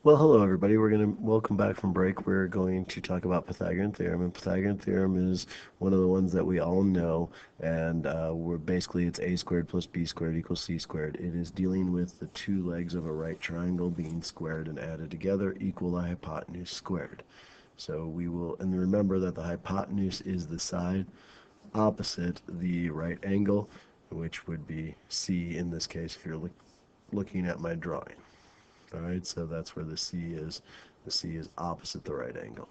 Well, hello everybody. Welcome back from break. We're going to talk about Pythagorean theorem, and Pythagorean theorem is one of the ones that we all know, and we're basically it's a squared plus b squared equals c squared. It is dealing with the two legs of a right triangle being squared and added together equal the hypotenuse squared. So we will, and remember that the hypotenuse is the side opposite the right angle, which would be c in this case if you're looking at my drawing. All right, so that's where the C is. The C is opposite the right angle.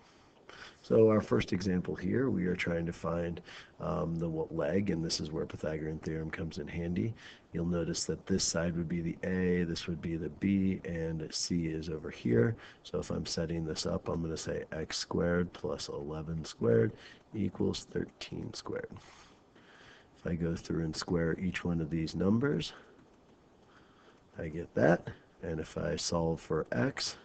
So our first example here, we are trying to find the leg, and this is where Pythagorean theorem comes in handy. You'll notice that this side would be the A, this would be the B, and C is over here. So if I'm setting this up, I'm going to say x squared plus 11 squared equals 13 squared. If I go through and square each one of these numbers, I get that. And if I solve for x,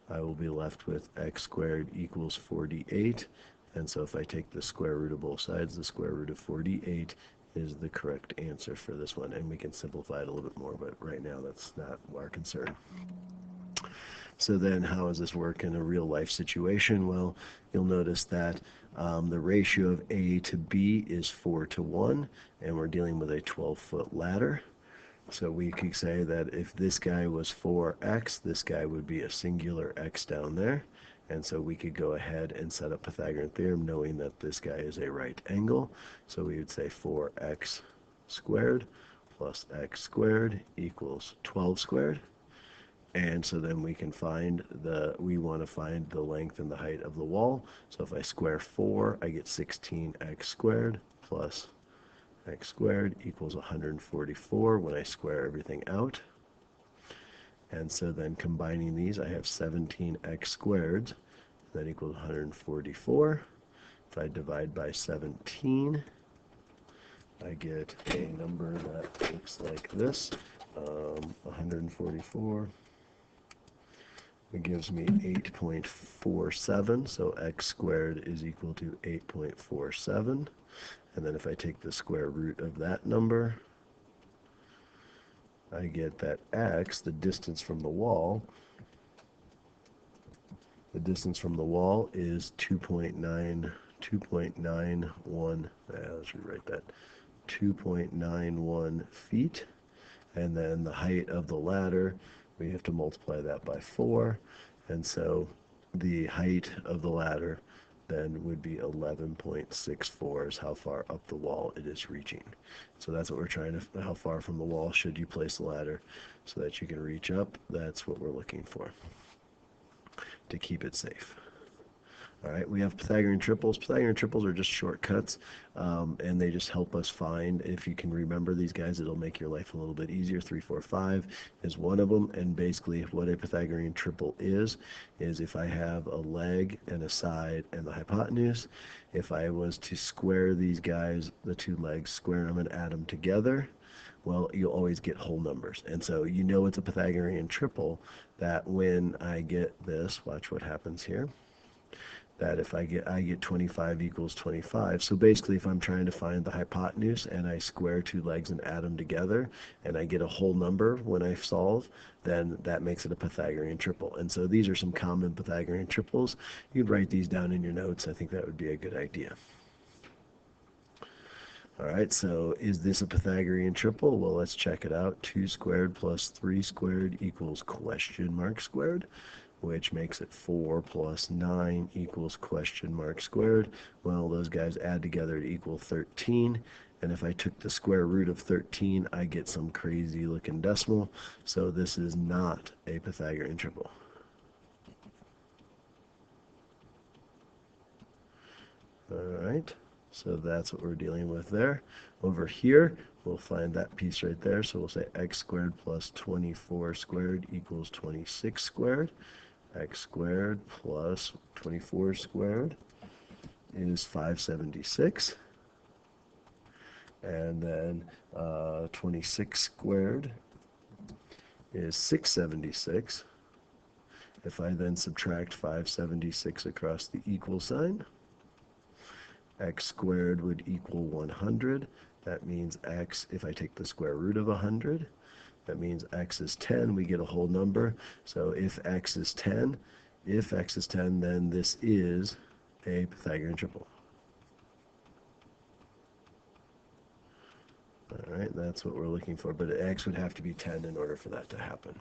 I will be left with x squared equals 48. And so if I take the square root of both sides, the square root of 48 is the correct answer for this one. And we can simplify it a little bit more, but right now that's not our concern. So then how does this work in a real life situation? Well, you'll notice that the ratio of A to B is 4 to 1, and we're dealing with a 12-foot ladder. So we could say that if this guy was 4x, this guy would be a singular x down there. And so we could go ahead and set up Pythagorean theorem knowing that this guy is a right angle. So we would say 4x squared plus x squared equals 12 squared. And so then we can we want to find the length and the height of the wall. So if I square 4, I get 16x squared plus x squared equals 144 when I square everything out. And so then combining these, I have 17x squared. That equals 144. If I divide by 17, I get a number that looks like this. 144. It gives me 8.47, so x squared is equal to 8.47. And then if I take the square root of that number, I get that x, the distance from the wall is 2.91, let's rewrite that, 2.91 feet. And then the height of the ladder, we have to multiply that by 4. And so the height of the ladder then would be 11.64 is how far up the wall it is reaching. So that's what we're trying to, how far from the wall should you place the ladder so that you can reach up. That's what we're looking for to keep it safe. All right, we have Pythagorean triples. Pythagorean triples are just shortcuts, and they just help us find, if you can remember these guys, it'll make your life a little bit easier. 3, 4, 5 is one of them, and basically what a Pythagorean triple is if I have a leg and a side and the hypotenuse, if I was to square these guys, the two legs, square them and add them together, well, you'll always get whole numbers. And so you know it's a Pythagorean triple that when I get this, watch what happens here, that if I get 25 equals 25. So basically, if I'm trying to find the hypotenuse and I square two legs and add them together and I get a whole number when I solve, then that makes it a Pythagorean triple. And so these are some common Pythagorean triples. You'd write these down in your notes. I think that would be a good idea. All right, so is this a Pythagorean triple? Well, let's check it out. 2 squared plus 3 squared equals question mark squared, which makes it 4 plus 9 equals question mark squared. Well, those guys add together to equal 13. And if I took the square root of 13, I get some crazy looking decimal. So this is not a Pythagorean triple. All right, so that's what we're dealing with there. Over here, we'll find that piece right there. So we'll say x squared plus 24 squared equals 26 squared. X squared plus 24 squared is 576. And then 26 squared is 676. If I then subtract 576 across the equal sign, x squared would equal 100. That means x, if I take the square root of 100, That means x is 10, we get a whole number. So if x is 10, then this is a Pythagorean triple. All right, that's what we're looking for, but x would have to be 10 in order for that to happen.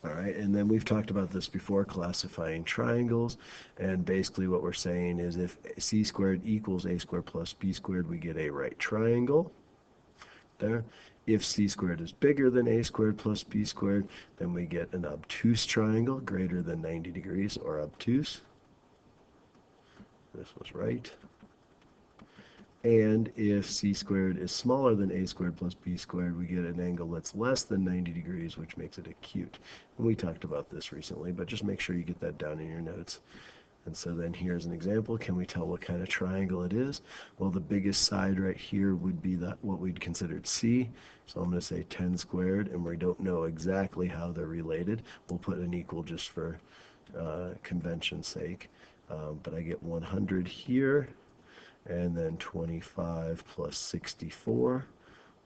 All right, and then we've talked about this before, classifying triangles, and basically what we're saying is if c squared equals a squared plus b squared, we get a right triangle there. If c squared is bigger than a squared plus b squared, then we get an obtuse triangle greater than 90 degrees, or obtuse. This was right. And if c squared is smaller than a squared plus b squared, we get an angle that's less than 90 degrees, which makes it acute. And we talked about this recently, but just make sure you get that down in your notes. And so then here's an example. Can we tell what kind of triangle it is? Well, the biggest side right here would be what we'd considered C. So I'm going to say 10 squared, and we don't know exactly how they're related. We'll put an equal just for convention's sake. But I get 100 here, and then 25 plus 64.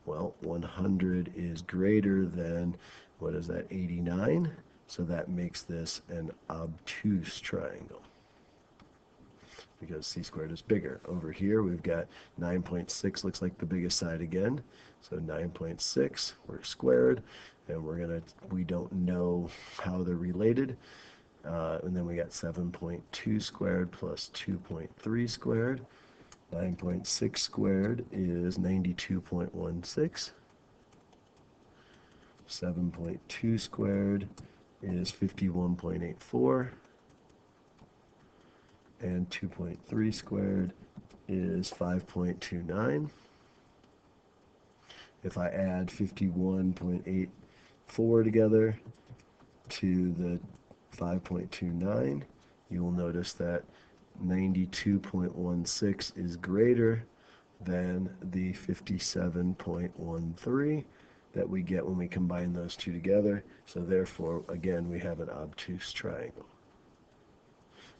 Well, 100 is greater than, what is that, 89? So that makes this an obtuse triangle, because c squared is bigger. Over here we've got 9.6, looks like the biggest side again. So 9.6, we're squared, and we don't know how they're related. And then we got 7.2 squared plus 2.3 squared. 9.6 squared is 92.16. 7.2 squared is 51.84. And 2.3 squared is 5.29. If I add 51.84 together to the 5.29, you will notice that 92.16 is greater than the 57.13 that we get when we combine those two together. So therefore, again, we have an obtuse triangle.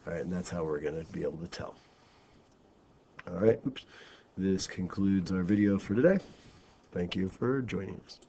All right, and that's how we're going to be able to tell. All right, oops. This concludes our video for today. Thank you for joining us.